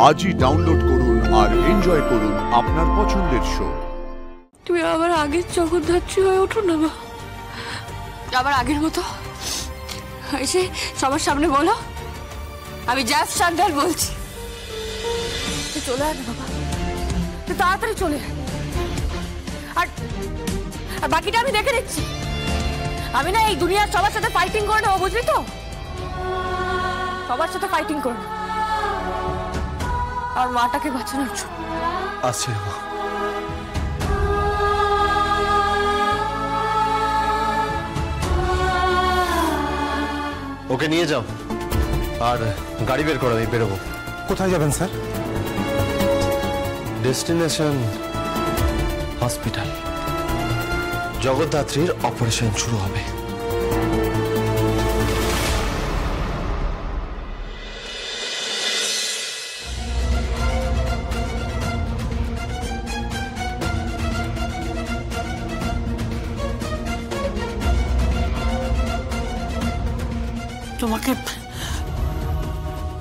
আজই ডাউনলোড করুন আর এনজয় করুন আপনার পছন্দের শো। তুমি আবার আগের জগদ্ধাত্রী হয়ে ওঠো না মা, আবার আগের মতো এসে সবার সামনে বলো আমি জ্যাফ সান্ডাল বলছি। চলে আয় বাবা, তাড়াতাড়ি চলে আয়। আর বাকিটা আমি দেখে নিচ্ছি। আমি না এই দুনিয়ার সবার সাথে ফাইটিং করে নেবো, বুঝলি তো? সবার সাথে ফাইটিং করে নেবো আর মাটাকে বাঁচানোর জন্য। আসছি মা। ওকে নিয়ে যাও আর গাড়ি বের করো, আমি বেরোবো। কোথায় যাবেন স্যার? Destination hospital. জগদ্ধাত্রীর অপারেশন শুরু হবে।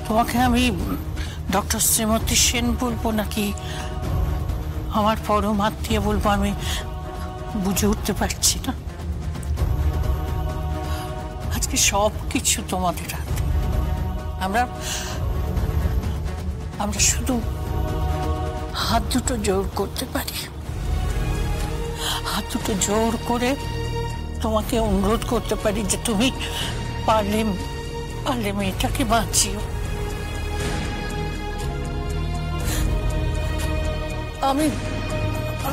তোমাকে আমি ডক্টর শ্রীমতী সেন বলবো নাকি আমার পরম আত্মীয় বলবো আমি বুঝে উঠতে পারছি না। আজকে সব কিছু তোমাদের হাতে। আমরা শুধু হাত দুটো জোর করতে পারি। হাত দুটো জোর করে তোমাকে অনুরোধ করতে পারি যে তুমি পারলে মেয়েটাকে বাঁচিও।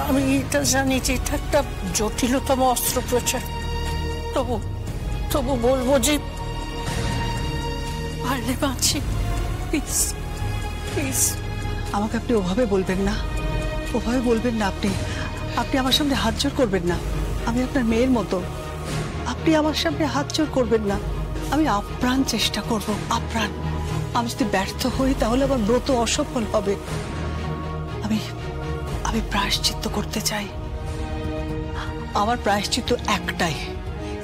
আমি এটা জানি যে এটা একটা জটিলতম অস্ত্রোপচার, তবু বলবো যে পারলে বাঁচি। প্লিজ প্লিজ আমাকে আপনি ওভাবে বলবেন না, ওভাবে বলবেন না। আপনি আমার সামনে হাত জোর করবেন না। আমি আপনার মেয়ের মতো, আপনি আমার সামনে হাত জোর করবেন না। আমি আপ্রাণ চেষ্টা করব, আপ্রাণ। আমি যদি ব্যর্থ হই তাহলে আমার ব্রত অসফল হবে। আমি প্রায়শ্চিত্ত করতে চাই। আমার প্রায়শ্চিত্ত একটাই,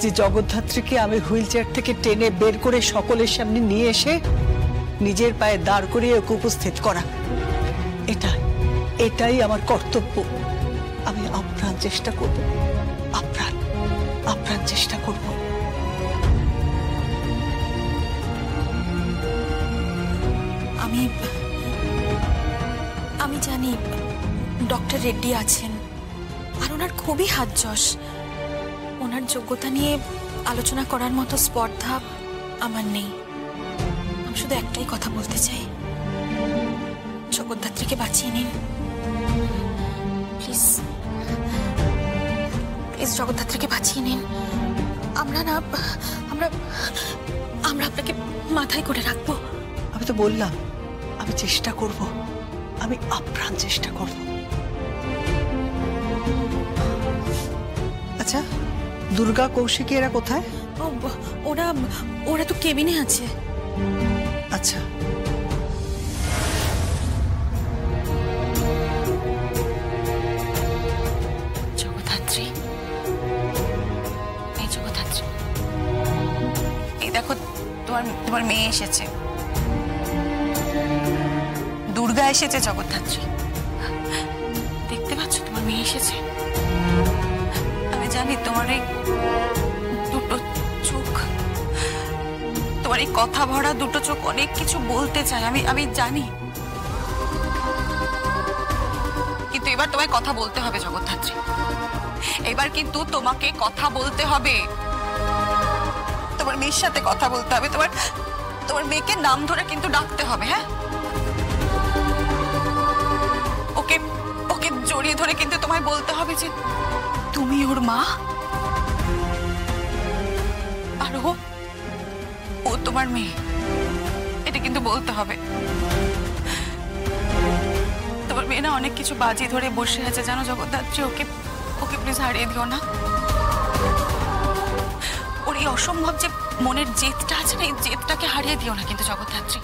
যে জগদ্ধাত্রীকে আমি হুইল চেয়ার থেকে টেনে বের করে সকলের সামনে নিয়ে এসে নিজের পায়ে দাঁড় করিয়ে ওকে উপস্থিত করা। এটাই আমার কর্তব্য। আমি আপ্রাণ চেষ্টা করব, আপ্রাণ চেষ্টা করব। আমি জানি ডক্টর রেড্ডি আছেন আর ওনার খুবই হাত যশ। ওনার যোগ্যতা নিয়ে আলোচনা করার মতো স্পর্ধা আমার নেই। আমি শুধু একটাই কথা বলতে চাই, জগদ্ধাত্রীকে বাঁচিয়ে নিন প্লিজ। প্লিজ জগদ্ধাত্রীকে বাঁচিয়ে নিন। আমরা আপনাকে মাথায় করে রাখবো। আমি তো বললাম আমি চেষ্টা করব, আমি আপ্রাণ চেষ্টা করব। আচ্ছা, দুর্গা কৌশিকী এরা কোথায়? ওরা তো কেবিনে আছে। আচ্ছা, জগদ্ধাত্রী, জগদ্ধাত্রী, এই দেখো তোমার মেয়ে এসেছে, দুর্গা এসেছে। জগদ্ধাত্রী, দেখতে পাচ্ছ তোমার মেয়ে এসেছে। আমি জানি তোমার এই দুটো চোখ, তোমার এই কথা ভরা দুটো চোখ অনেক কিছু বলতে চায়। আমি জানি, কিন্তু এবার তোমায় কথা বলতে হবে জগদ্ধাত্রী। এবার কিন্তু তোমাকে কথা বলতে হবে। তোমার মেয়ের সাথে কথা বলতে হবে। তোমার মেয়েকে নাম ধরে কিন্তু ডাকতে হবে। হ্যাঁ, ওকে জড়িয়ে ধরে কিন্তু তোমায় বলতে হবে যে তুমি ওর মা আর ও তোমার মেয়ে। এটা কিন্তু বলতে হবে। তোমার মেয়ে না অনেক কিছু বাজি ধরে বসে আছে জানো জগদ্ধাত্রী। ওকে প্লিজ হারিয়ে দিও না। ওর এই অসম্ভব যে মনের জেদটা আছে না, এই জেদটাকে হারিয়ে দিও না কিন্তু জগদ্ধাত্রী।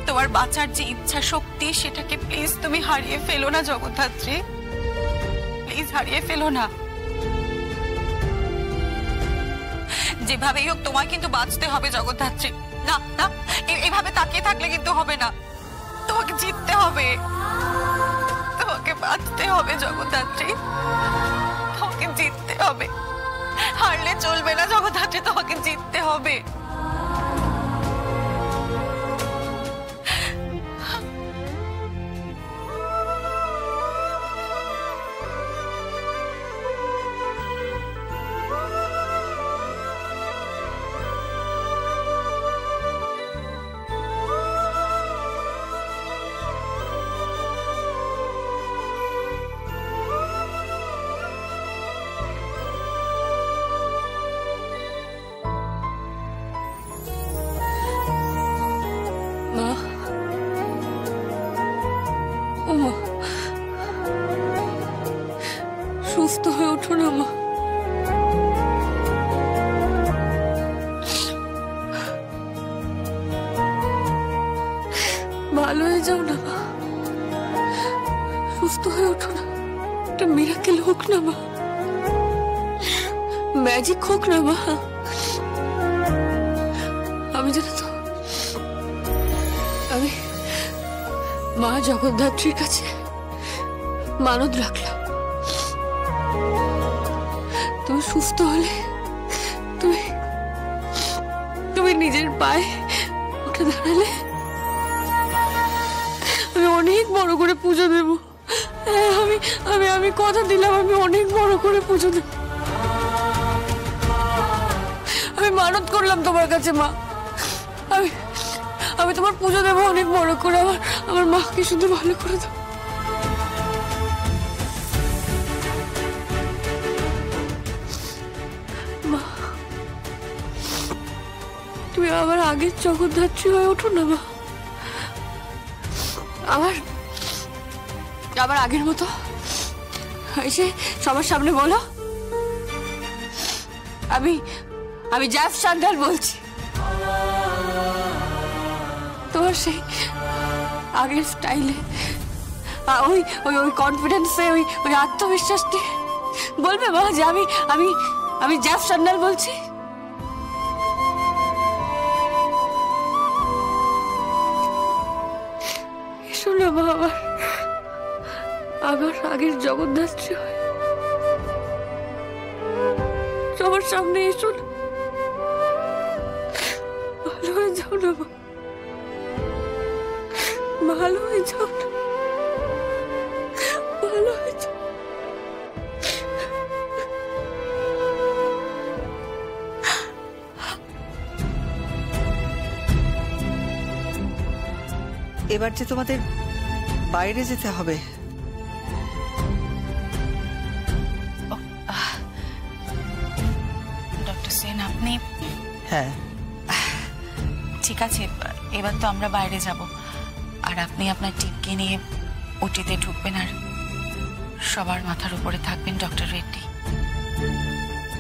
তোমার বাঁচার যে ইচ্ছা শক্তি, সেটাকে প্লিজ তুমি হারিয়ে ফেলো না জগদ্ধাত্রী। প্লিজ হারিয়ে ফেলো না। যেভাবেই হোক তোমায় কিন্তু বাঁচতে হবে জগদ্ধাত্রী। না না, হবে, তোমাকে বাঁচতে হবে জগদ্ধাত্রী, তোমাকে জিততে হবে। হারলে চলবে না জগদ্ধাত্রী, তোমাকে জিততে হবে। মা, ও মা, সুস্থ হয়ে ওঠো না মা। ভালো হয়ে যাও না মা, সুস্থ হয়ে ওঠো না। একটা মিরাকেল হোক না মা, ম্যাজিক হোক না মা। আমি জানো তো, আমি মা জগদ্ধাত্রীর কাছে মানত রাখলাম, তুমি সুস্থ হলে তুমি তুমি নিজের পায়ে উঠে দাঁড়ালে আমি অনেক বড় করে পুজো দেব। আমি আমি আমি কথা দিলাম, আমি অনেক বড় করে পুজো দেব। আমি মানত করলাম তোমার কাছে মা, আমি আমি তোমার পুজো দেবো অনেক বড় করে। আমার মাকে শুধু ভালো করে দাও মা। তুমি আবার আগের জগদ্ধাত্রী হয়ে ওঠো না মা, আবার আগের মতো এসে সবার সামনে বলো, আমি জ্যাফ সান্যাল বলছি। তোমার সেই আগের স্টাইলে, ওই ওই ওই কনফিডেন্সে, ওই ওই আত্মবিশ্বাস নিয়ে বলবে মা যে আমি জ্যাফ সান্যাল বলছি। এসো না মা, আবার আগের জগদ্ধাত্রী হয় সবার সামনে এসো না, ভালো হয়ে যাও না মা, ভালো হয়ে যাও না, ভালো হয়ে যাও। এবার যে তোমাদের বাইরে যেতে হবে। ডক্টর সেন, আপনি? হ্যাঁ, ঠিক আছে, এবার তো আমরা বাইরে যাব, আর আপনি আপনার টিমকে নিয়ে ওটিতে ঢুকবেন আর সবার মাথার উপরে থাকবেন ডক্টর রেড্ডি।